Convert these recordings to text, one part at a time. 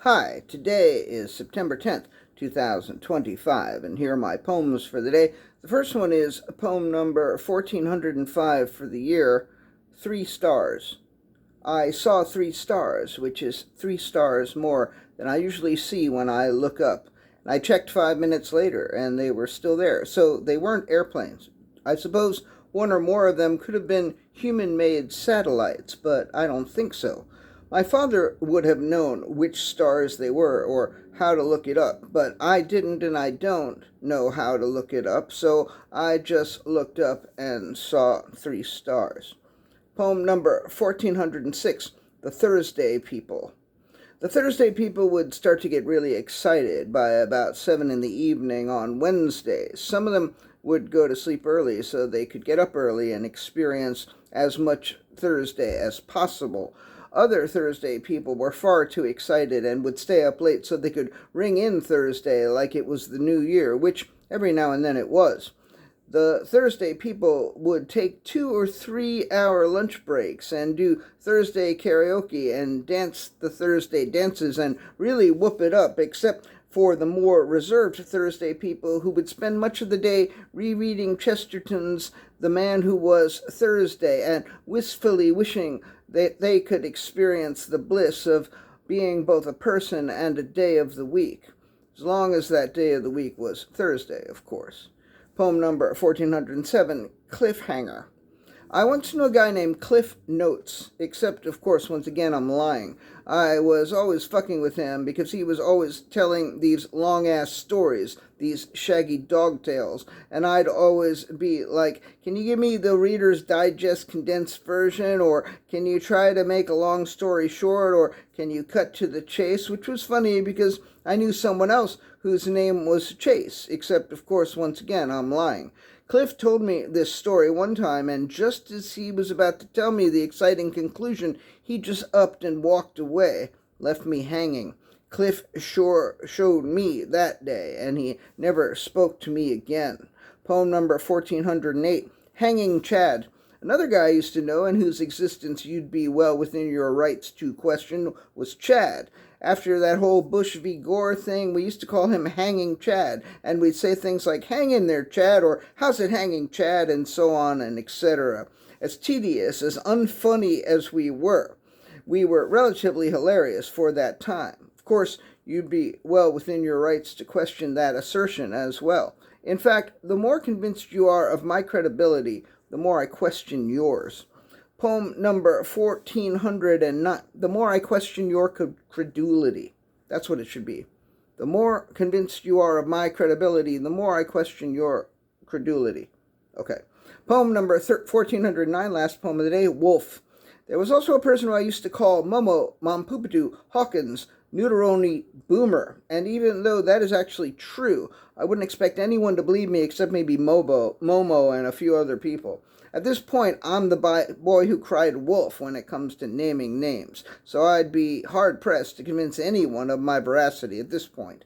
Hi, today is September 10th, 2025, and here are my poems for the day. The first one is poem number 1405 for the year, 3 Stars. I saw 3 stars, which is 3 stars more than I usually see when I look up. And I checked 5 minutes later, and they were still there, so they weren't airplanes. I suppose one or more of them could have been human-made satellites, but I don't think so. My father would have known which stars they were or how to look it up, but I didn't and I don't know how to look it up, so I just looked up and saw 3 stars. Poem number 1406, The Thursday People. The Thursday people would start to get really excited by about 7 in the evening on Wednesdays. Some of them would go to sleep early so they could get up early and experience as much Thursday as possible. Other Thursday people were far too excited and would stay up late so they could ring in Thursday like it was the new year, which every now and then it was. The Thursday people would take 2 or 3 hour lunch breaks and do Thursday karaoke and dance the Thursday dances and really whoop it up, except for the more reserved Thursday people who would spend much of the day rereading Chesterton's The Man Who Was Thursday and wistfully wishing that they could experience the bliss of being both a person and a day of the week, as long as that day of the week was Thursday, of course. Poem number 1407, Cliffhanger. I once knew a guy named Cliff Notes, except, of course, once again, I'm lying. I was always fucking with him because he was always telling these long-ass stories, these shaggy dog tales, and I'd always be like, can you give me the Reader's Digest condensed version, or can you try to make a long story short, or can you cut to the chase, which was funny because I knew someone else whose name was Chase, except, of course, once again, I'm lying. Cliff told me this story one time, and just as he was about to tell me the exciting conclusion, he just upped and walked away, left me hanging. Cliff sure showed me that day, and he never spoke to me again. Poem number 1408, Hanging Chad. Another guy I used to know and whose existence you'd be well within your rights to question was Chad. After that whole Bush v. Gore thing, we used to call him Hanging Chad, and we'd say things like, hang in there, Chad, or how's it hanging, Chad, and so on, and etc. As tedious, as unfunny as we were relatively hilarious for that time. Of course, you'd be well within your rights to question that assertion as well. In fact, the more convinced you are of my credibility, the more I question yours. Poem number 1409, The More I Question Your Credulity. That's what it should be. The more convinced you are of my credibility, the more I question your credulity. Okay. Poem number 1409, last poem of the day, Wolf. There was also a person who I used to call Momo Mampoopatu Hawkins Neuteroni Boomer, and even though that is actually true, I wouldn't expect anyone to believe me except maybe Momo, and a few other people. At this point, I'm the boy who cried wolf when it comes to naming names, so I'd be hard-pressed to convince anyone of my veracity at this point.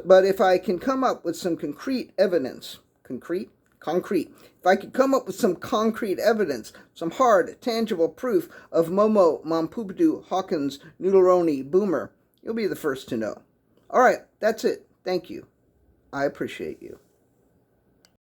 But if I can come up with some concrete evidence, concrete? If I could come up with some concrete evidence, some hard, tangible proof of Momo Mampoopatu Hawkins Noodleroni Boomer, you'll be the first to know. All right, that's it. Thank you. I appreciate you.